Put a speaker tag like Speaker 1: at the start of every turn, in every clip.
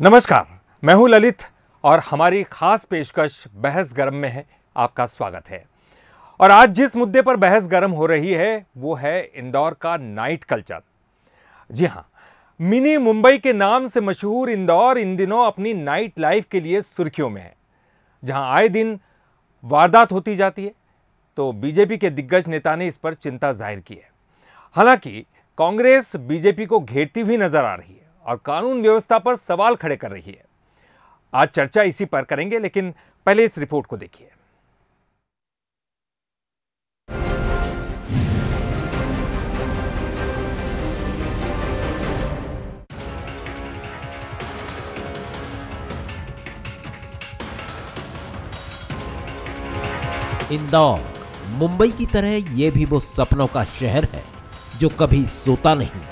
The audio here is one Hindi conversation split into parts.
Speaker 1: नमस्कार, मैं हूं ललित और हमारी खास पेशकश बहस गरम में है। आपका स्वागत है। और आज जिस मुद्दे पर बहस गरम हो रही है वो है इंदौर का नाइट कल्चर। जी हां, मिनी मुंबई के नाम से मशहूर इंदौर इन दिनों अपनी नाइट लाइफ के लिए सुर्खियों में है। जहां आए दिन वारदात होती जाती है, तो बीजेपी के दिग्गज नेता ने इस पर चिंता जाहिर की है। हालांकि कांग्रेस बीजेपी को घेरती हुई नजर आ रही है और कानून व्यवस्था पर सवाल खड़े कर रही है। आज चर्चा इसी पर करेंगे, लेकिन पहले इस रिपोर्ट को देखिए।
Speaker 2: इंदौर मुंबई की तरह ये भी वो सपनों का शहर है जो कभी सोता नहीं।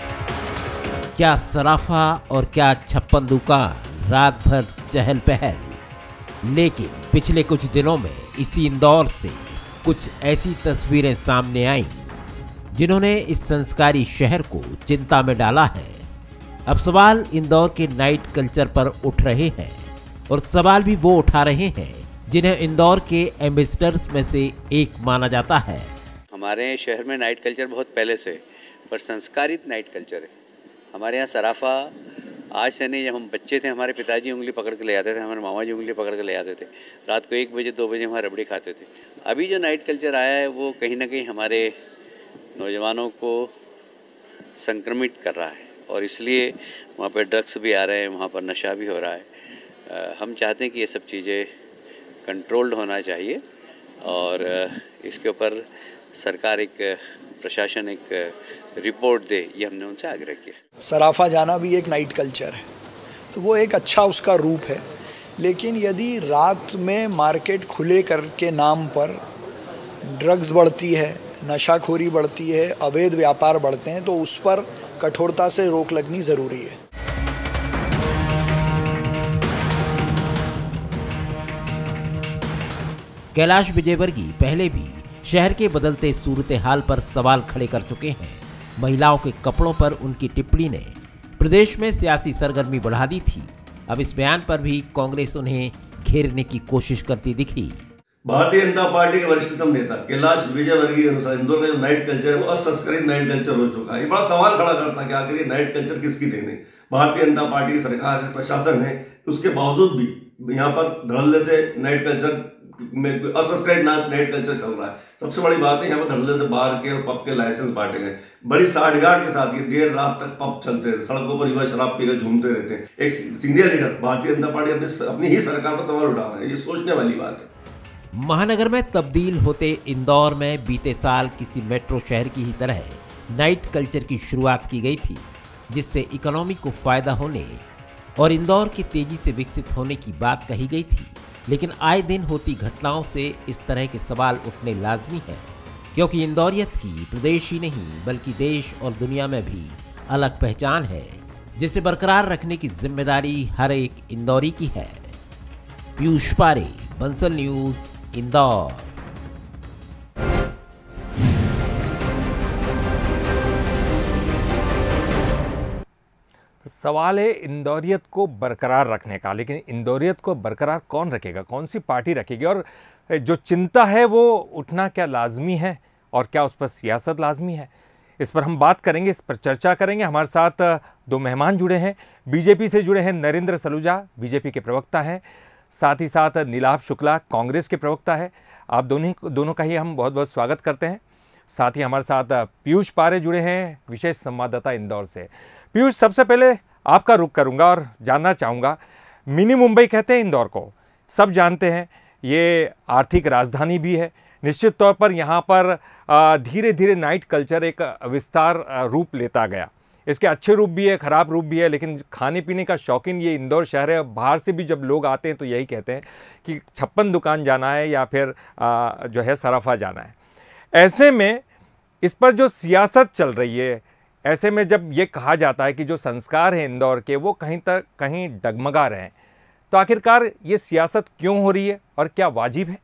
Speaker 2: क्या सराफा और क्या छप्पन दुकान, रात भर चहल पहल। लेकिन पिछले कुछ दिनों में इसी इंदौर से कुछ ऐसी तस्वीरें सामने आईं जिन्होंने इस संस्कारी शहर को चिंता में डाला है। अब सवाल इंदौर के नाइट कल्चर पर उठ रहे हैं और सवाल भी वो उठा रहे हैं जिन्हें इंदौर के एम्बेसडर्स में से एक माना जाता है।
Speaker 3: हमारे शहर में नाइट कल्चर बहुत पहले से, पर संस्कारित नाइट कल्चर है। हमारे यहाँ सराफा आज से नहीं, जब हम बच्चे थे हमारे पिताजी उंगली पकड़ के ले जाते थे, हमारे मामा जी उंगली पकड़ के ले जाते थे। रात को 1 बजे 2 बजे वहाँ रबड़ी खाते थे। अभी जो नाइट कल्चर आया है वो कहीं ना कहीं हमारे नौजवानों को संक्रमित कर रहा है और इसलिए वहाँ पर ड्रग्स भी आ रहे हैं, वहाँ पर नशा भी हो रहा है। हम चाहते हैं कि ये सब चीज़ें कंट्रोल्ड होना चाहिए और इसके ऊपर सरकार प्रशासन एक रिपोर्ट दे, ये हमने उनसे आग्रह किया।
Speaker 4: सराफा जाना भी एक नाइट कल्चर है, तो वो एक अच्छा उसका रूप है। लेकिन यदि रात में मार्केट खुले करके नाम पर ड्रग्स बढ़ती है, नशाखोरी बढ़ती है, अवैध व्यापार बढ़ते हैं, तो उस पर कठोरता से रोक लगनी ज़रूरी है।
Speaker 2: कैलाश विजयवर्गीय पहले भी शहर के बदलते सूरत हाल पर सवाल खड़े कर चुके हैं। महिलाओं के कपड़ों पर उनकी टिप्पणी ने प्रदेश में सियासी सरगर्मी बढ़ा दी थी। अब इस बयान पर भी कांग्रेस उन्हें घेरने की कोशिश करती दिखी।
Speaker 5: भारतीय जनता पार्टी के वरिष्ठतम नेता कैलाश विजयवर्गीय के अनुसार इंदौर का जो नाइट कल्चर है वो असंस्कृत नाइट कल्चर हो चुका है। ये बड़ा सवाल खड़ा करता है कि आखिर ये नाइट कल्चर किसकी देन है। भारतीय जनता पार्टी की सरकार है, प्रशासन है, उसके बावजूद भी यहाँ पर धड़ल्ले से नाइट कल्चर में असंस्कृत नाइट कल्चर चल रहा है। सबसे बड़ी बात है यहाँ पर धड़ल्ले से बाहर के और पब के लाइसेंस बांटे गए। बड़ी साठगांठ के साथ ये देर रात तक पब चलते हैं, सड़कों पर युवा शराब पीकर झूमते रहते हैं। एक senior leader Bharatiya Janata party अपनी ही सरकार पर सवाल उठा रहे हैं, ये सोचने वाली बात है।
Speaker 2: महानगर में तब्दील होते इंदौर में बीते साल किसी मेट्रो शहर की ही तरह नाइट कल्चर की शुरुआत की गई थी, जिससे इकोनॉमी को फायदा होने और इंदौर के तेजी से विकसित होने की बात कही गई थी। लेकिन आए दिन होती घटनाओं से इस तरह के सवाल उठने लाजमी है, क्योंकि इंदौरियत की प्रदेश ही नहीं बल्कि देश और दुनिया में भी अलग पहचान है, जिसे बरकरार रखने की जिम्मेदारी हर एक इंदौरी की है। पीयूष पारे, बंसल न्यूज, इंदौर।
Speaker 1: सवाल है इंदौरियत को बरकरार रखने का, लेकिन इंदौरियत को बरकरार कौन रखेगा, कौन सी पार्टी रखेगी? और जो चिंता है वो उठना क्या लाजमी है और क्या उस पर सियासत लाजमी है? इस पर हम बात करेंगे, इस पर चर्चा करेंगे। हमारे साथ 2 मेहमान जुड़े हैं। बीजेपी से जुड़े हैं नरेंद्र सलूजा, बीजेपी के प्रवक्ता हैं। साथ ही साथ नीलाभ शुक्ला, कांग्रेस के प्रवक्ता है। आप दोनों का ही हम बहुत बहुत स्वागत करते हैं। साथ ही हमारे साथ पीयूष पारे जुड़े हैं, विशेष संवाददाता इंदौर से। पीयूष, सबसे पहले आपका रुख करूंगा और जानना चाहूँगा, मिनी मुंबई कहते हैं इंदौर को, सब जानते हैं, ये आर्थिक राजधानी भी है। निश्चित तौर पर यहाँ पर धीरे धीरे नाइट कल्चर एक विस्तार रूप लेता गया। इसके अच्छे रूप भी है, ख़राब रूप भी है, लेकिन खाने पीने का शौकीन ये इंदौर शहर है। बाहर से भी जब लोग आते हैं तो यही कहते हैं कि छप्पन दुकान जाना है या फिर जो है सराफा जाना है। ऐसे में इस पर जो सियासत चल रही है, ऐसे में जब ये कहा जाता है कि जो संस्कार हैं इंदौर के वो कहीं डगमगा रहे हैं, तो आखिरकार ये सियासत क्यों हो रही है और क्या वाजिब है?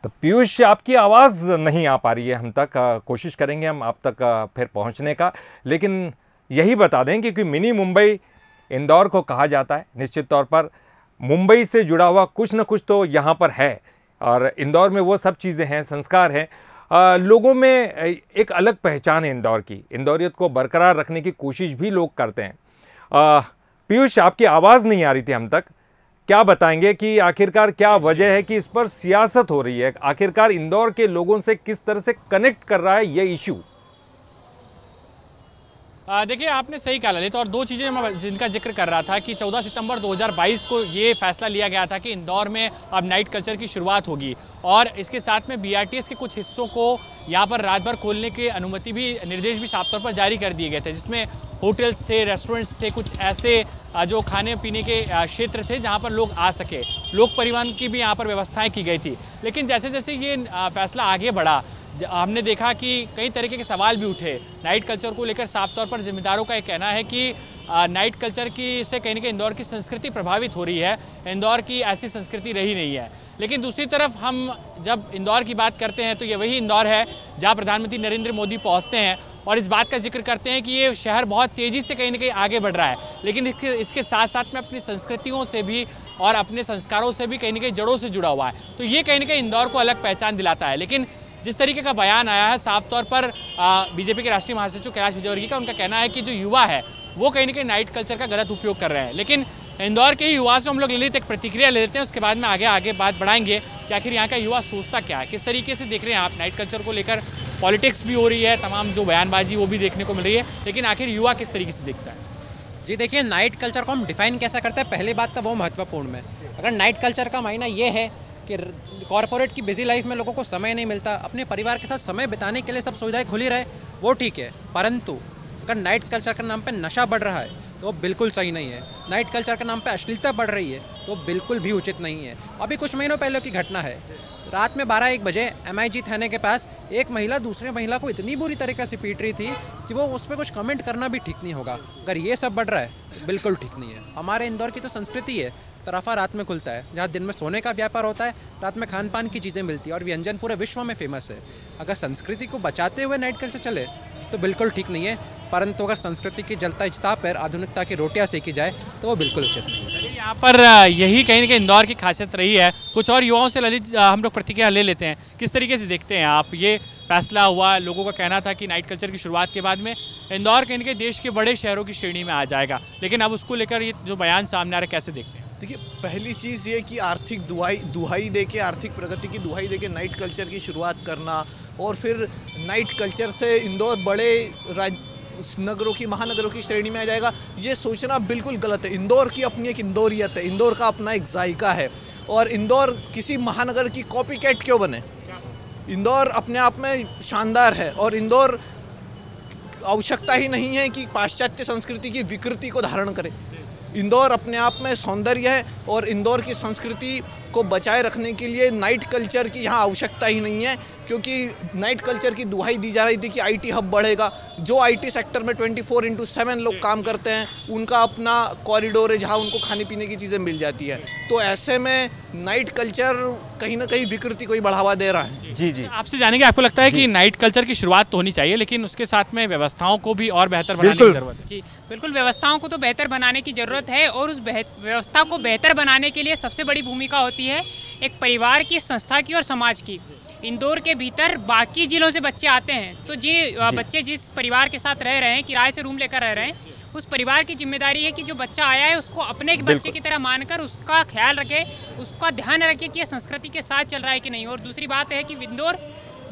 Speaker 1: तो पीयूष, आपकी आवाज़ नहीं आ पा रही है हम तक, कोशिश करेंगे हम आप तक फिर पहुंचने का, लेकिन यही बता दें कि मिनी मुंबई इंदौर को कहा जाता है। निश्चित तौर पर मुंबई से जुड़ा हुआ कुछ न कुछ तो यहाँ पर है, और इंदौर में वो सब चीज़ें हैं, संस्कार हैं, लोगों में एक अलग पहचान है इंदौर की। इंदौरियत को बरकरार रखने की कोशिश भी लोग करते हैं। पीयूष, आपकी आवाज़ नहीं आ रही थी हम तक, क्या बताएंगे कि आखिरकार क्या वजह है कि इस पर सियासत हो रही है? आखिरकार इंदौर के लोगों से किस तरह से कनेक्ट कर रहा है ये इशू?
Speaker 6: देखिए, आपने सही कहा ललित, और दो चीज़ें मैं जिनका जिक्र कर रहा था कि 14 सितंबर 2022 को ये फैसला लिया गया था कि इंदौर में अब नाइट कल्चर की शुरुआत होगी, और इसके साथ में बीआरटीएस के कुछ हिस्सों को यहाँ पर रात भर खोलने की अनुमति भी, निर्देश भी साफ तौर पर जारी कर दिए गए थे, जिसमें होटल्स थे, रेस्टोरेंट्स थे, कुछ ऐसे जो खाने पीने के क्षेत्र थे जहाँ पर लोग आ सके, लोक परिवहन की भी यहाँ पर व्यवस्थाएँ की गई थी। लेकिन जैसे जैसे ये फैसला आगे बढ़ा, हमने देखा कि कई तरीके के सवाल भी उठे नाइट कल्चर को लेकर। साफ तौर पर जिम्मेदारों का ये कहना है कि नाइट कल्चर की से कहीं ना कहीं इंदौर की संस्कृति प्रभावित हो रही है, इंदौर की ऐसी संस्कृति रही नहीं है। लेकिन दूसरी तरफ हम जब इंदौर की बात करते हैं तो ये वही इंदौर है जहाँ प्रधानमंत्री नरेंद्र मोदी पहुँचते हैं और इस बात का जिक्र करते हैं कि ये शहर बहुत तेज़ी से कहीं ना कहीं आगे बढ़ रहा है, लेकिन इसके साथ साथ में अपनी संस्कृतियों से भी और अपने संस्कारों से भी कहीं ना कहीं जड़ों से जुड़ा हुआ है। तो ये कहीं ना कहीं इंदौर को अलग पहचान दिलाता है। लेकिन जिस तरीके का बयान आया है, साफ तौर पर बीजेपी के राष्ट्रीय महासचिव कैलाश विजयवर्गीय का उनका कहना है कि जो युवा है वो कहीं ना कहीं नाइट कल्चर का गलत उपयोग कर रहे हैं। लेकिन इंदौर के युवा से हम लोग ललित एक प्रतिक्रिया ले लेते हैं, उसके बाद में आगे बात बढ़ाएंगे कि आखिर यहाँ का युवा सोचता क्या है, किस तरीके से देख रहे हैं आप नाइट कल्चर को लेकर। पॉलिटिक्स भी हो रही है, तमाम जो बयानबाजी वो भी देखने को मिल रही है, लेकिन आखिर युवा किस तरीके से देखता है?
Speaker 7: जी देखिए, नाइट कल्चर को हम डिफाइन कैसा करते हैं, पहली बात तो वो महत्वपूर्ण है। अगर नाइट कल्चर का मायना ये है कि कॉर्पोरेट की बिजी लाइफ में लोगों को समय नहीं मिलता, अपने परिवार के साथ समय बिताने के लिए सब सुविधाएं खुली रहे, वो ठीक है, परंतु अगर नाइट कल्चर के नाम पे नशा बढ़ रहा है तो बिल्कुल सही नहीं है। नाइट कल्चर के नाम पे अश्लीलता बढ़ रही है तो बिल्कुल भी उचित नहीं है। अभी कुछ महीनों पहले की घटना है, रात में 12-1 बजे MIG थाने के पास एक महिला दूसरे महिला को इतनी बुरी तरीके से पीट रही थी कि वो उस पर कुछ कमेंट करना भी ठीक नहीं होगा। अगर ये सब बढ़ रहा है तो बिल्कुल ठीक नहीं है। हमारे इंदौर की तो संस्कृति है, सराफा रात में खुलता है, जहाँ दिन में सोने का व्यापार होता है, रात में खान पान की चीज़ें मिलती है और व्यंजन पूरे विश्व में फेमस है। अगर संस्कृति को बचाते हुए नाइट कल्चर चले तो बिल्कुल ठीक नहीं है, परंतु अगर संस्कृति की जलता इज्ता पर आधुनिकता की रोटियां सेकी जाए तो वो बिल्कुल उचित नहीं है।
Speaker 6: यहाँ पर यही कहीं ना कहीं इंदौर की खासियत रही है। कुछ और युवाओं से ललित हम लोग प्रतिक्रिया ले लेते हैं, किस तरीके से देखते हैं आप? ये फैसला हुआ, लोगों का कहना था कि नाइट कल्चर की शुरुआत के बाद में इंदौर कहीं ना कहीं देश के बड़े शहरों की श्रेणी में आ जाएगा, लेकिन अब उसको लेकर ये जो बयान सामने आ रहा है, कैसे देखते हैं?
Speaker 8: देखिए, पहली चीज़ ये कि आर्थिक दुहाई देके, आर्थिक प्रगति की दुहाई देके नाइट कल्चर की शुरुआत करना और फिर नाइट कल्चर से इंदौर बड़े नगरों की, महानगरों की श्रेणी में आ जाएगा, ये सोचना बिल्कुल गलत है। इंदौर की अपनी एक इंदौरियत है, इंदौर का अपना एक जायका है, और इंदौर किसी महानगर की कॉपी कैट क्यों बने? इंदौर अपने आप में शानदार है और इंदौर आवश्यकता ही नहीं है कि पाश्चात्य संस्कृति की विकृति को धारण करे। इंदौर अपने आप में सौंदर्य है और इंदौर की संस्कृति को बचाए रखने के लिए नाइट कल्चर की यहाँ आवश्यकता ही नहीं है, क्योंकि नाइट कल्चर की दुहाई दी जा रही थी कि IT हब बढ़ेगा। जो IT सेक्टर में 24/7 लोग काम करते हैं, उनका अपना कॉरिडोर है जहाँ उनको खाने पीने की चीज़ें मिल जाती है। तो ऐसे में नाइट कल्चर कहीं ना कहीं विकृति को ही बढ़ावा दे रहा है।
Speaker 6: जी आपसे जानेंगे, आपको लगता है कि नाइट कल्चर की शुरुआत तो होनी चाहिए, लेकिन उसके साथ में व्यवस्थाओं को भी और बेहतर बनाने की जरूरत है?
Speaker 9: जी बिल्कुल, व्यवस्थाओं को तो बेहतर बनाने की ज़रूरत है, और उस व्यवस्था को बेहतर बनाने के लिए सबसे बड़ी भूमिका होती है एक परिवार की, संस्था की और समाज की। इंदौर के भीतर बाकी जिलों से बच्चे आते हैं, तो बच्चे जिस परिवार के साथ रह रहे हैं, किराए से रूम लेकर रह रहे हैं, उस परिवार की जिम्मेदारी है कि जो बच्चा आया है उसको अपने बच्चे की तरह मानकर उसका ख्याल रखे, उसका ध्यान रखे कि ये संस्कृति के साथ चल रहा है कि नहीं। और दूसरी बात है कि इंदौर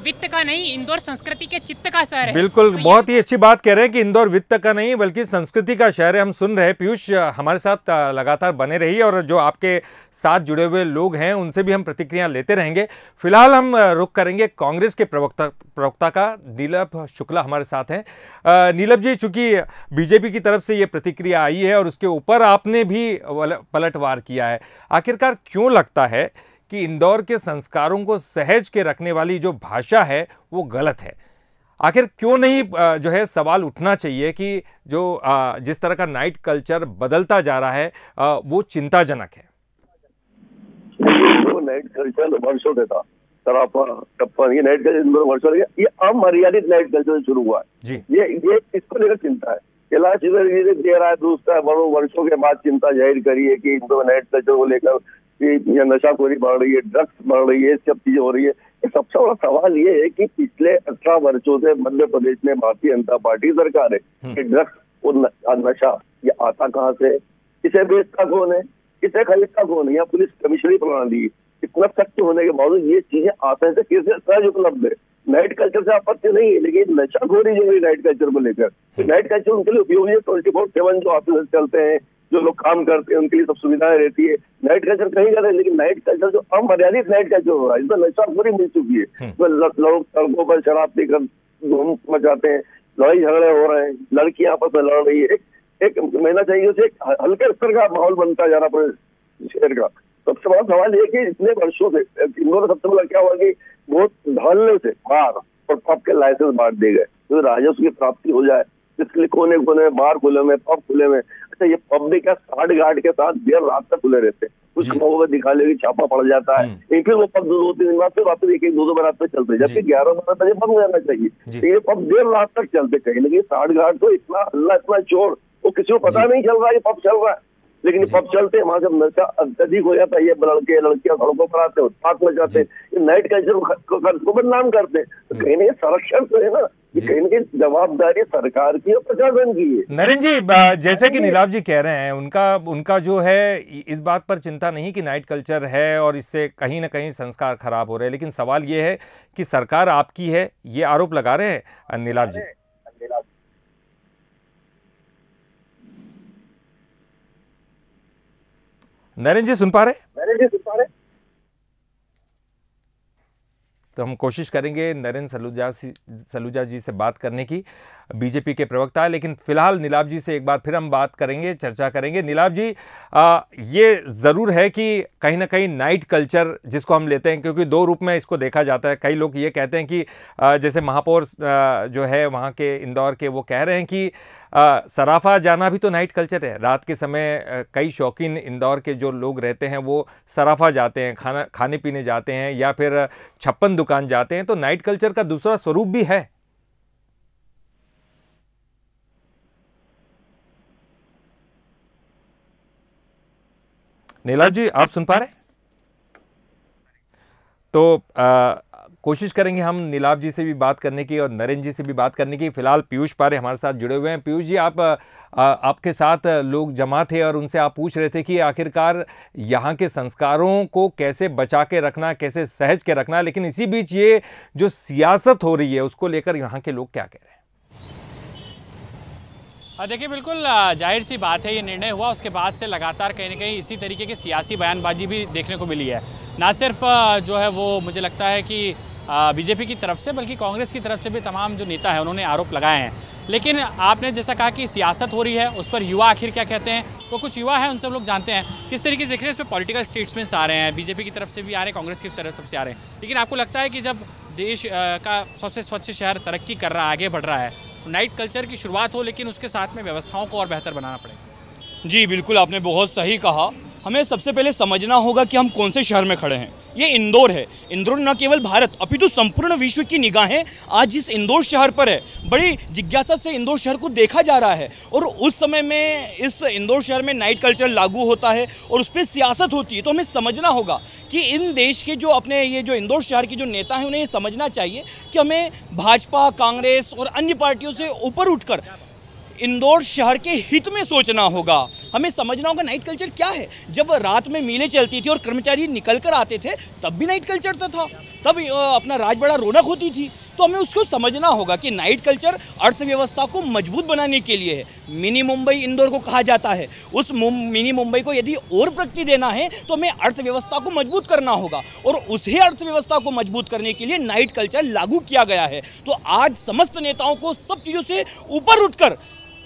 Speaker 9: वित्त का नहीं, इंदौर संस्कृति के चित्त का शहर है।
Speaker 1: बिल्कुल, तो बहुत ही अच्छी बात कह रहे हैं कि इंदौर वित्त का नहीं बल्कि संस्कृति का शहर है। हम सुन रहे हैं, पीयूष हमारे साथ लगातार बने रहिए, और जो आपके साथ जुड़े हुए लोग हैं उनसे भी हम प्रतिक्रिया लेते रहेंगे। फिलहाल हम रुख करेंगे कांग्रेस के प्रवक्ता का, नीलभ शुक्ला हमारे साथ हैं। नीलभ जी, चूंकि बीजेपी की तरफ से ये प्रतिक्रिया आई है और उसके ऊपर आपने भी पलटवार किया है, आखिरकार क्यों लगता है कि इंदौर के संस्कारों को सहज के रखने वाली जो भाषा है वो गलत है? आखिर क्यों नहीं जो है सवाल उठना चाहिए कि जो जिस तरह का नाइट कल्चर बदलता जा रहा है वो चिंताजनक है?
Speaker 5: वो नाइट कल्चर वर्षों से था, सराफा, टप्पन, ये नाइट कल्चर इंदौर वर्षों लगे, ये अमर्यादित नाइट कल्चर शुरू हुआ है। ये इसको लेकर चिंता है। कैलाश विजयवर्गीय दे रहा है दूसरा, बड़ों वर्षों के बाद चिंता जाहिर करी है कि इंदौर नाइट कल्चर को लेकर ये नशाखोरी बढ़ रही है, ड्रग्स बढ़ रही है, सब चीजें हो रही है। सबसे बड़ा सवाल ये है कि पिछले 18 वर्षों से मध्य प्रदेश में भारतीय जनता पार्टी सरकार है कि ड्रग्स और नशा ये आता कहाँ से, इसे बेचता कौन है, इसे खरीदता कौन है, या पुलिस कमिश्नरी प्रणाली इतना सख्त होने के बावजूद ये चीजें आसानी से कैसे सहज उपलब्ध है। नाइट कल्चर से आपत्ति नहीं है, लेकिन नशाखोरी जो है नाइट कल्चर को लेकर, तो नाइट कल्चर उनके लिए उपयोगी है। 24/7 जो ऑफिस चलते हैं, जो लोग काम करते हैं, उनके लिए सब सुविधाएं रहती है। नाइट कल्चर कहीं कर रहे हैं, लेकिन नाइट कल्चर जो अमर्यादित नाइट कल्चर हो रहा है, इसमें नशाखोरी मिल चुकी है। लोग सड़कों पर शराब पीकर धूम मचाते हैं, लड़ाई झगड़े हो रहे हैं, लड़कियां आपस में लड़ रही है। एक महीना चाहिए उसे एक हल्के स्तर का माहौल बनता जा रहा है शहर का। सबसे बड़ा सवाल ये कि इतने वर्षों से इंदौर में सबसे बड़ा क्या हुआ कि बहुत ढलने से बार और पब के लाइसेंस बांट दिए गए, तो राजस्व की प्राप्ति हो जाए, इसलिए कोने कोने बार खुले में, पब खुले में। अच्छा, ये पब भी क्या साठ गार्ड के साथ देर रात तक खुले रहते हैं, कुछ मौके पर दिखा ले छापा पड़ जाता है, फिर वो पब 2-3 दिन बाद फिर वापस 1-2 बजे रात तक चलते हैं, जबकि 11-12 बजे बंद हो जाना चाहिए। ये पब देर रात तक चलते कहीं, लेकिन 60 गार्ड तो इतना हल्ला, इतना चोर, वो किसी को पता नहीं चल रहा है पब चल रहा है। लेकिन पब चलते हैं, वहां जब नशा अत्यधिक हो जाता है, ये लड़के लड़कियां सड़कों पर आते हैं, उत्पात मचाते हैं, नाइट कल्चर को बदनाम करते हैं। तो कहीं ना कहीं संरक्षण तो है ना, ये कहीं ना कहीं जवाबदारी सरकार की और प्रशासन की है।
Speaker 1: नरेंद्र जी, जैसे कि नीलाभ जी कह रहे हैं, उनका जो है इस बात पर चिंता नहीं कि नाइट कल्चर है और इससे कहीं ना कहीं संस्कार खराब हो रहे हैं, लेकिन सवाल ये है कि सरकार आपकी है, ये आरोप लगा रहे हैं नीलाभ जी। नरेंद्र जी सुन पा रहे? तो हम कोशिश करेंगे नरेंद्र सलूजा जी से बात करने की, बीजेपी के प्रवक्ता है, लेकिन फिलहाल नीलाभ जी से एक बार फिर हम बात करेंगे, चर्चा करेंगे। नीलाभ जी, ये ज़रूर है कि कहीं ना कहीं नाइट कल्चर जिसको हम लेते हैं, क्योंकि दो रूप में इसको देखा जाता है। कई लोग ये कहते हैं कि जैसे महापौर जो है वहाँ के इंदौर के, वो कह रहे हैं कि सराफा जाना भी तो नाइट कल्चर है। रात के समय कई शौकीन इंदौर के जो लोग रहते हैं वो सराफा जाते हैं, खाने पीने जाते हैं, या फिर छप्पन दुकान जाते हैं, तो नाइट कल्चर का दूसरा स्वरूप भी है। नीलाभ जी, आप सुन पा रहे हैं? तो कोशिश करेंगे हम नीलाभ जी से भी बात करने की और नरेंद्र जी से भी बात करने की। फिलहाल पीयूष पारे हमारे साथ जुड़े हुए हैं। पीयूष जी, आपके साथ लोग जमा थे और उनसे आप पूछ रहे थे कि आखिरकार यहाँ के संस्कारों को कैसे बचा के रखना, कैसे सहज के रखना, लेकिन इसी बीच ये जो सियासत हो रही है उसको लेकर यहाँ के लोग क्या कह रहे हैं?
Speaker 6: देखिए, बिल्कुल जाहिर सी बात है, ये निर्णय हुआ उसके बाद से लगातार कहीं ना कहीं इसी तरीके की सियासी बयानबाजी भी देखने को मिली है। ना सिर्फ जो है वो मुझे लगता है कि बीजेपी की तरफ से, बल्कि कांग्रेस की तरफ से भी तमाम जो नेता हैं उन्होंने आरोप लगाए हैं। लेकिन आपने जैसा कहा कि सियासत हो रही है, उस पर युवा आखिर क्या कहते हैं, तो कुछ युवा हैं, उन सब लोग जानते हैं किस तरीके से देखिए इस पर पॉलिटिकल स्टेटमेंट्स आ रहे हैं, बीजेपी की तरफ से भी आ रहे हैं, कांग्रेस की तरफ से आ रहे हैं। लेकिन आपको लगता है कि जब देश का सबसे स्वच्छ शहर तरक्की कर रहा है, आगे बढ़ रहा है, नाइट कल्चर की शुरुआत हो, लेकिन उसके साथ में व्यवस्थाओं को और बेहतर बनाना पड़ेगा?
Speaker 10: जी बिल्कुल, आपने बहुत सही कहा। हमें सबसे पहले समझना होगा कि हम कौन से शहर में खड़े हैं। ये इंदौर है। इंदौर न केवल भारत अपितु संपूर्ण विश्व की निगाहें आज इस इंदौर शहर पर है। बड़ी जिज्ञासा से इंदौर शहर को देखा जा रहा है, और उस समय में इस इंदौर शहर में नाइट कल्चर लागू होता है और उस पर सियासत होती है। तो हमें समझना होगा कि इन देश के जो अपने ये जो इंदौर शहर के जो नेता हैं, उन्हें ये समझना चाहिए कि हमें भाजपा, कांग्रेस और अन्य पार्टियों से ऊपर उठकर इंदौर शहर के हित में सोचना होगा। हमें समझना होगा नाइट कल्चर क्या है। जब रात में मीलें चलती थी और कर्मचारी निकल कर आते थे, तब भी नाइट कल्चर था, तब अपना राज बड़ा रौनक होती थी। तो हमें उसको समझना होगा कि नाइट कल्चर अर्थव्यवस्था को मजबूत बनाने के लिए है। मिनी मुंबई इंदौर को कहा जाता है। उस मिनी मुंबई को यदि और प्रगति देना है तो हमें अर्थव्यवस्था को मजबूत करना होगा, और उसी अर्थव्यवस्था को मजबूत करने के लिए नाइट कल्चर लागू किया गया है। तो आज समस्त नेताओं को सब चीज़ों से ऊपर उठकर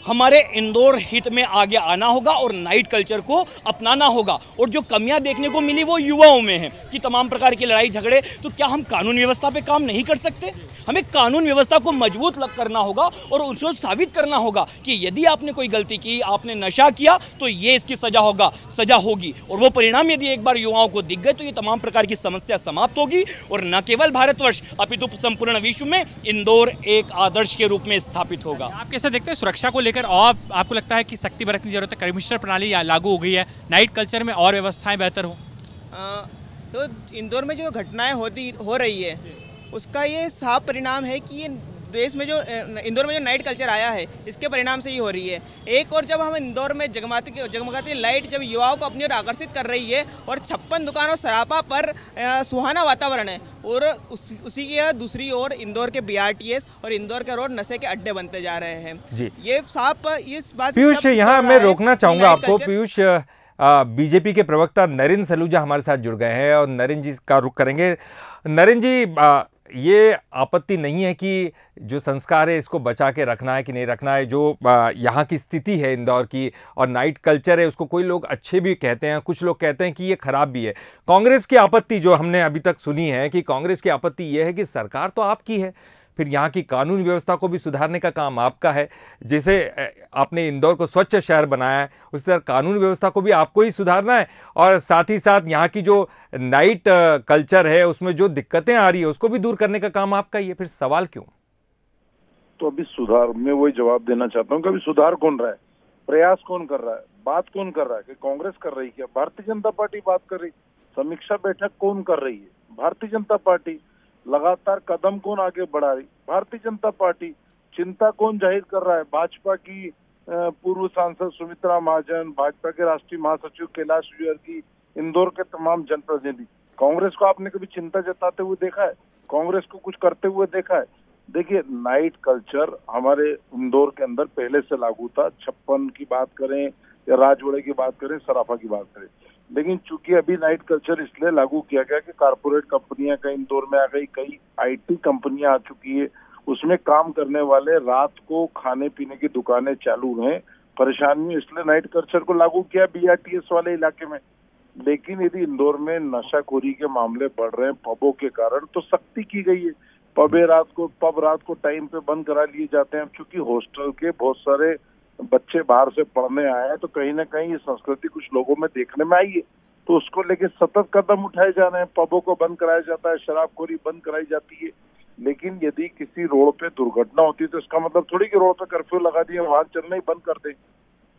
Speaker 10: हमारे इंदौर हित में आगे आना होगा और नाइट कल्चर को अपनाना होगा। और जो कमियां देखने को मिली वो युवाओं में है कि तमाम प्रकार के लड़ाई झगड़े, तो क्या हम कानून व्यवस्था पे काम नहीं कर सकते? हमें कानून व्यवस्था को मजबूत करना होगा और उसको साबित करना होगा कि यदि आपने कोई गलती की, आपने नशा किया, तो ये इसकी सजा होगी। और वो परिणाम यदि एक बार युवाओं को दिख गए तो ये तमाम प्रकार की समस्या समाप्त होगी और न केवल भारतवर्ष अपितु संपूर्ण विश्व में इंदौर एक आदर्श के रूप में स्थापित होगा।
Speaker 6: आप कैसे देखते हैं सुरक्षा को लेकर, और आपको लगता है कि सख्ती बरतने की जरूरत है? कमिश्नर प्रणाली लागू हो गई है, नाइट कल्चर में और व्यवस्थाएं बेहतर हो?
Speaker 11: तो इंदौर में जो घटनाएं हो रही है उसका ये साफ परिणाम है कि ये देश में जो इंदौर में जो नाइट कल्चर आया है इसके परिणाम से ही हो रही है। एक और जब हम इंदौर में जगमगाती लाइट जब युवाओं को अपनी ओर आकर्षित कर रही है और 56 दुकानों सरापा पर सुहाना वातावरण है, और उसी की दूसरी ओर इंदौर के BRTS और इंदौर के रोड नशे के अड्डे बनते जा रहे हैं जी। ये साफ इस बात
Speaker 1: पीयूष, यहाँ मैं रोकना चाहूंगा आपको। पीयूष, बीजेपी के प्रवक्ता नरेंद्र सलूजा हमारे साथ जुड़ गए हैं और नरेंद्र जी का रुख करेंगे। नरेंद्र जी, ये आपत्ति नहीं है कि जो संस्कार है इसको बचा के रखना है कि नहीं रखना है, जो यहाँ की स्थिति है इंदौर की और नाइट कल्चर है उसको कोई लोग अच्छे भी कहते हैं, कुछ लोग कहते हैं कि ये खराब भी है। कांग्रेस की आपत्ति जो हमने अभी तक सुनी है कि कांग्रेस की आपत्ति ये है कि सरकार तो आपकी है, फिर यहाँ की कानून व्यवस्था को भी सुधारने का काम आपका है। जैसे आपने इंदौर को स्वच्छ शहर बनाया है उसी तरह कानून व्यवस्था को भी आपको ही सुधारना है, और साथ ही साथ यहाँ की जो नाइट कल्चर है उसमें जो दिक्कतें आ रही है उसको भी दूर करने का काम आपका ही है। फिर सवाल क्यों?
Speaker 12: तो अभी सुधार में वही जवाब देना चाहता हूँ कि अभी सुधार कौन रहा है, प्रयास कौन कर रहा है, बात कौन कर रहा है? कि कांग्रेस कर रही है, भारतीय जनता पार्टी बात कर रही, समीक्षा बैठक कौन कर रही है? भारतीय जनता पार्टी। लगातार कदम कौन आगे बढ़ा रही? भारतीय जनता पार्टी। चिंता कौन जाहिर कर रहा है? भाजपा की पूर्व सांसद सुमित्रा महाजन, भाजपा के राष्ट्रीय महासचिव कैलाश विजयवर्गीय, इंदौर के तमाम जनप्रतिनिधि। कांग्रेस को आपने कभी चिंता जताते हुए देखा है? कांग्रेस को कुछ करते हुए देखा है? देखिए, नाइट कल्चर हमारे इंदौर के अंदर पहले से लागू था। 56 की बात करें या राजवाड़े की बात करें, सराफा की बात करें, लेकिन चूंकि अभी नाइट कल्चर इसलिए लागू किया गया कि कारपोरेट कंपनियां कई इंदौर में आ गई, कई IT कंपनियां आ चुकी है, उसमें काम करने वाले रात को खाने पीने की दुकानें चालू हैं, परेशानी, इसलिए नाइट कल्चर को लागू किया BRTS वाले इलाके में। लेकिन यदि इंदौर में नशाखोरी के मामले बढ़ रहे हैं पबों के कारण, तो सख्ती की गई है। पब रात को टाइम पे बंद करा लिए जाते हैं। चूंकि हॉस्टल के बहुत सारे बच्चे बाहर से पढ़ने आए हैं तो कहीं ना कहीं ये संस्कृति कुछ लोगों में देखने में आई है, तो उसको लेके सतत कदम उठाए जा रहे हैं। पबों को बंद कराया जाता है, शराबखोरी बंद कराई जाती है। लेकिन यदि किसी रोड पे दुर्घटना होती है तो इसका मतलब थोड़ी कि रोड पे कर्फ्यू लगा दिए, वाहन चलना ही बंद कर दें।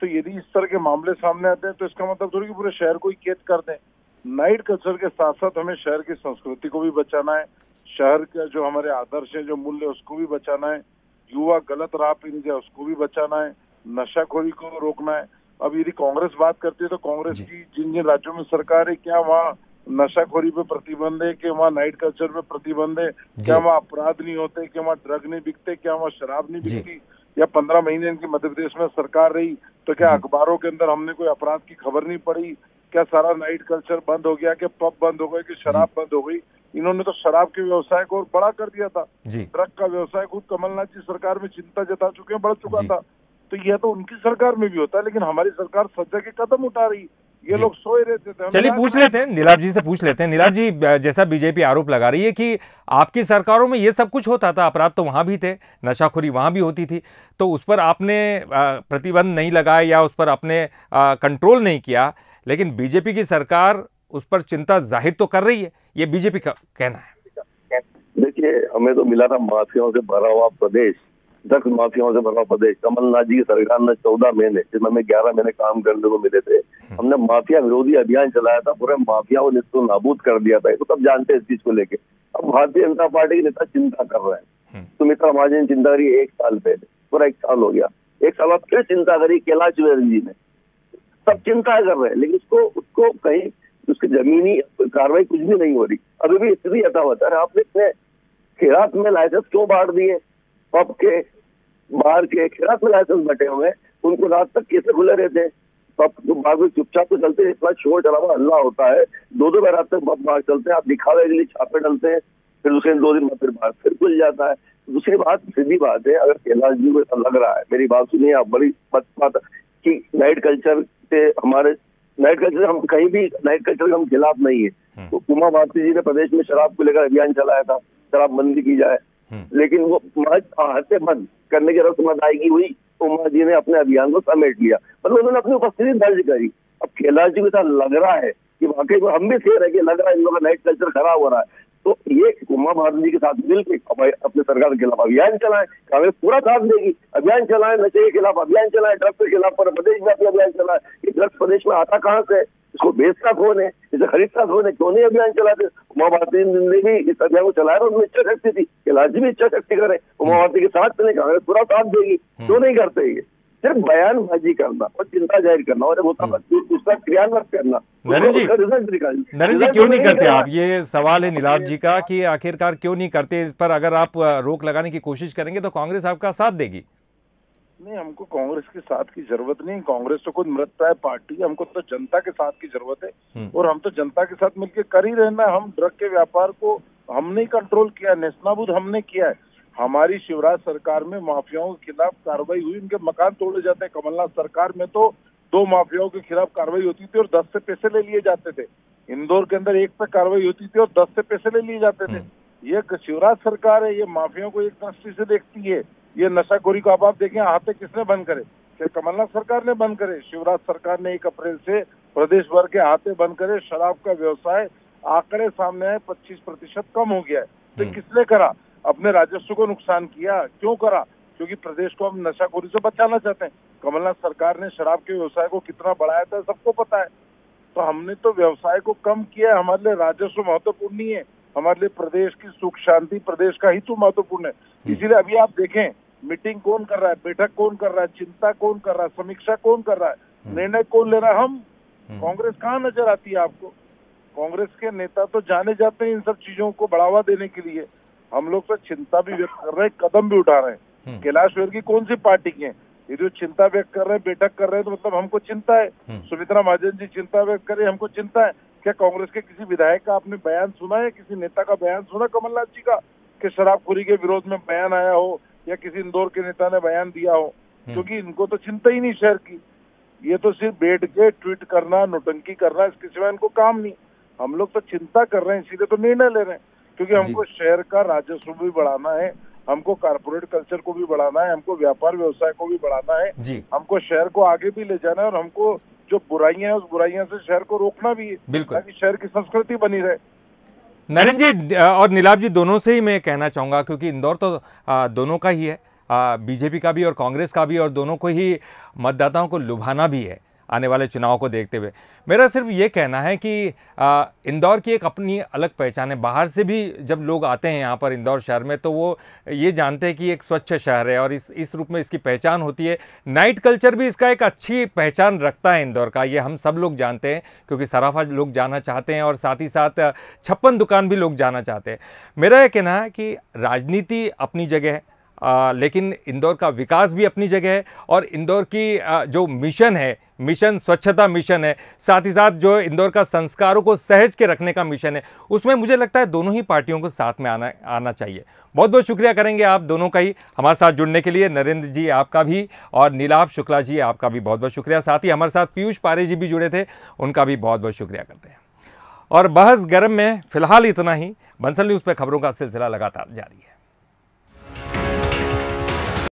Speaker 12: तो यदि इस तरह के मामले सामने आते हैं तो इसका मतलब थोड़ी कि पूरे शहर को ही कैद कर दें। नाइट कल्चर के साथ साथ हमें शहर की संस्कृति को भी बचाना है, शहर का जो हमारे आदर्श है, जो मूल्य, उसको भी बचाना है। युवा गलत राह पे नहीं जाए उसको भी बचाना है, नशाखोरी को रोकना है। अब यदि कांग्रेस बात करती है तो कांग्रेस की जिन जिन राज्यों में सरकार है, क्या वहाँ नशाखोरी पे प्रतिबंध है, कि वहाँ नाइट कल्चर पे प्रतिबंध है, क्या वहाँ अपराध नहीं होते, क्या वहाँ ड्रग नहीं बिकते, क्या वहाँ शराब नहीं बिकती? या 15 महीने इनकी मध्य प्रदेश में सरकार रही तो क्या अखबारों के अंदर हमने कोई अपराध की खबर नहीं पड़ी? क्या सारा नाइट कल्चर बंद हो गया, कि पब बंद हो गए, कि शराब बंद हो गई? इन्होंने तो शराब के व्यवसाय को और बड़ा कर दिया था। ड्रग का व्यवसाय खुद कमलनाथ जी सरकार में चिंता जता चुके हैं, बढ़ चुका था। तो यह तो उनकी सरकार में भी होता है, लेकिन हमारी सरकार सज्जा के कदम उठा रही, ये लोग सोए रहते थे।
Speaker 1: चलिए पूछ लेते हैं, नीलाभ जी से पूछ लेते हैं। नीलाभ जी, जैसा बीजेपी आरोप लगा रही है कि आपकी सरकारों में ये सब कुछ होता था, अपराध तो वहां भी थे, नशाखोरी वहां भी होती थी, तो उस पर आपने प्रतिबंध नहीं लगाया या उस पर आपने कंट्रोल नहीं किया, लेकिन बीजेपी की सरकार उस पर चिंता जाहिर तो कर रही है, ये बीजेपी का कहना है।
Speaker 13: देखिए, हमें तो मिला था माफियाओं से भरा हुआ प्रदेश, ड्रग्स माफियाओं से भरा प्रदेश। कमलनाथ जी की सरकार ने 14 महीने, जिसमें हमें 11 महीने काम करने को मिले थे, हमने माफिया विरोधी अभियान चलाया था, पूरे माफिया को निस्तो नाबूद कर दिया था। तो सब जानते हैं इस चीज को लेके। अब भारतीय जनता पार्टी के नेता चिंता कर रहे हैं। सुमित्रा महाजन ने चिंता करी 1 साल पहले, पूरा 1 साल हो गया। 1 साल बाद फिर चिंता करी कैलाश विजयवर्गीय जी ने। सब चिंता कर रहे हैं, लेकिन उसको कहीं उसकी जमीनी कार्रवाई कुछ भी नहीं हो रही। अभी भी स्थिति यथावत है। आपने इतने खैरात में लाइसेंस क्यों बांट दिए? पब के बाहर के खैरात में लाइसेंस बटे हुए, उनको रात तक कैसे खुले रहते हैं? पब तो बाहर में चुपचाप तो चलते हैं, इतना शोर चलावा हल्ला होता है, 2 बार रात तक पब बाहर चलते हैं। आप दिखावे के लिए छापे डलते हैं, फिर दूसरे 2 दिन में फिर बाहर फिर खुल जाता है। दूसरी बात, सीधी बात है, अगर कैलाश जी को ऐसा लग रहा है, मेरी बात सुनिए आप, बड़ी बात कि नाइट कल्चर से हमारे नाइट कल्चर, हम कहीं भी नाइट कल्चर के हम खिलाफ नहीं है। तो उमा भारती जी ने प्रदेश में शराब को लेकर अभियान चलाया था, शराब बंदी की जाए, लेकिन वो हाथे बंद करने की रस्म अदायगी हुई, उमा जी ने अपने अभियान को समेट लिया, मतलब उन्होंने अपनी उपस्थिति दर्ज करी। अब कैलाश जी को ऐसा लग रहा है कि वाकई को हम भी शेयर है कि लग रहा है इन लोगों का नाइट कल्चर खराब हो रहा है, तो ये उमा भारती जी के साथ मिलकर अपने सरकार के खिलाफ अभियान चलाएं, कांग्रेस पूरा साथ देगी, अभियान चलाएं, नशे के खिलाफ अभियान चलाएं, ड्रग्स के खिलाफ पूरे प्रदेश व्यापी अभियान चलाएं। ये ड्रग्स प्रदेश में आता कहाँ से है, इसको बेचता कौन है, इसे खरीदता कौन है, क्यों नहीं अभियान चलाते? उमा भारती ने भी इस अभियान को चलाया, उनमें इच्छा शक्ति थी, कैलाश जी भी इच्छा शक्ति करे, उमा भारती के साथ चले, कांग्रेस पूरा साथ देगी, क्यों नहीं करते? ये सिर्फ बयानबाजी करना और चिंता जाहिर करना और उसका क्रियान्वयन करना,
Speaker 1: नरेंद्र जी क्यों नहीं करते आप? ये सवाल है नीलाभ जी का कि आखिरकार क्यों नहीं करते? इस पर अगर आप रोक लगाने की कोशिश करेंगे तो कांग्रेस आपका साथ देगी।
Speaker 12: नहीं, हमको कांग्रेस के साथ की जरूरत नहीं, कांग्रेस तो खुद मृतप्राय पार्टी, हमको तो जनता के साथ की जरूरत है और हम तो जनता के साथ मिलकर कर ही रहना। हम ड्रग के व्यापार को हमने कंट्रोल किया, नेस्तनाबूद हमने किया है। हमारी शिवराज सरकार में माफियाओं के खिलाफ कार्रवाई हुई, उनके मकान तोड़े जाते हैं। कमलनाथ सरकार में तो 2 माफियाओं के खिलाफ कार्रवाई होती थी और 10 से पैसे ले लिए जाते थे। इंदौर के अंदर 1 पे कार्रवाई होती थी और 10 से पैसे ले लिए जाते थे। ये शिवराज सरकार है, ये माफियाओं को एक दृष्टि से देखती है। ये नशाखोरी को अब आप देखें, हाथे किसने बंद करे? क्या कमलनाथ सरकार ने बंद करे? शिवराज सरकार ने 1 अप्रैल से प्रदेश भर के हाथे बंद करे। शराब का व्यवसाय आंकड़े सामने आए 25% कम हो गया है। तो किसने करा? अपने राजस्व को नुकसान किया। क्यों करा? क्योंकि प्रदेश को हम नशाखोरी से बचाना चाहते हैं। कमलनाथ सरकार ने शराब के व्यवसाय को कितना बढ़ाया था सबको पता है। तो हमने तो व्यवसाय को कम किया। हमारे लिए राजस्व महत्वपूर्ण नहीं है, हमारे लिए प्रदेश की सुख शांति, प्रदेश का हित महत्वपूर्ण है। इसीलिए अभी आप देखें, मीटिंग कौन कर रहा है, बैठक कौन कर रहा है, चिंता कौन कर रहा है, समीक्षा कौन कर रहा है, निर्णय कौन ले रहा है? हम। कांग्रेस कहाँ नजर आती है आपको? कांग्रेस के नेता तो जाने जाते हैं इन सब चीजों को बढ़ावा देने के लिए। हम लोग तो चिंता भी व्यक्त कर रहे हैं, कदम भी उठा रहे हैं। कैलाश विजयवर्गीय कौन सी पार्टी के हैं? ये जो चिंता व्यक्त कर रहे हैं, बैठक कर रहे हैं, तो मतलब हमको चिंता है। सुमित्रा महाजन जी चिंता व्यक्त कर रहे हैं, हमको चिंता है। क्या कांग्रेस के किसी विधायक का आपने बयान सुना है, किसी नेता का बयान सुना कमलनाथ जी का कि शराबखोरी के विरोध में बयान आया हो या किसी इंदौर के नेता ने बयान दिया हो? क्योंकि इनको तो चिंता ही नहीं शहर की। ये तो सिर्फ बैठ के ट्वीट करना, नोटंकी करना, इसके सिवाय इनको काम नहीं। हम लोग तो चिंता कर रहे हैं, इसीलिए तो निर्णय ले रहे हैं, क्योंकि हमको शहर का राजस्व भी बढ़ाना है, हमको कारपोरेट कल्चर को भी बढ़ाना है, हमको व्यापार व्यवसाय को भी बढ़ाना है, हमको शहर को आगे भी ले जाना है और हमको जो बुराइयां हैं उस बुराइयां से शहर को रोकना भी है, ताकि शहर की संस्कृति बनी रहे।
Speaker 1: नरेंद्र जी और नीलाभ जी दोनों से ही मैं कहना चाहूँगा, क्योंकि इंदौर तो दोनों का ही है, बीजेपी का भी और कांग्रेस का भी, और दोनों को ही मतदाताओं को लुभाना भी है आने वाले चुनाव को देखते हुए। मेरा सिर्फ ये कहना है कि इंदौर की एक अपनी अलग पहचान है। बाहर से भी जब लोग आते हैं यहाँ पर इंदौर शहर में, तो वो ये जानते हैं कि एक स्वच्छ शहर है और इस रूप में इसकी पहचान होती है। नाइट कल्चर भी इसका एक अच्छी पहचान रखता है इंदौर का, ये हम सब लोग जानते हैं, क्योंकि सराफा लोग जाना चाहते हैं और साथ ही साथ 56 दुकान भी लोग जाना चाहते हैं। मेरा ये कहना है कि राजनीति अपनी जगह है, लेकिन इंदौर का विकास भी अपनी जगह है और इंदौर की जो मिशन है, मिशन स्वच्छता मिशन है, साथ ही साथ जो इंदौर का संस्कारों को सहज के रखने का मिशन है, उसमें मुझे लगता है दोनों ही पार्टियों को साथ में आना चाहिए। बहुत बहुत शुक्रिया करेंगे आप दोनों का ही हमारे साथ जुड़ने के लिए। नरेंद्र जी आपका भी और नीलाभ शुक्ला जी आपका भी बहुत बहुत शुक्रिया। साथ ही हमारे साथ पीयूष पारे जी भी जुड़े थे, उनका भी बहुत बहुत शुक्रिया करते हैं। और बहस गर्म में फिलहाल इतना ही। बंसल न्यूज़ पे खबरों का सिलसिला लगातार जारी है।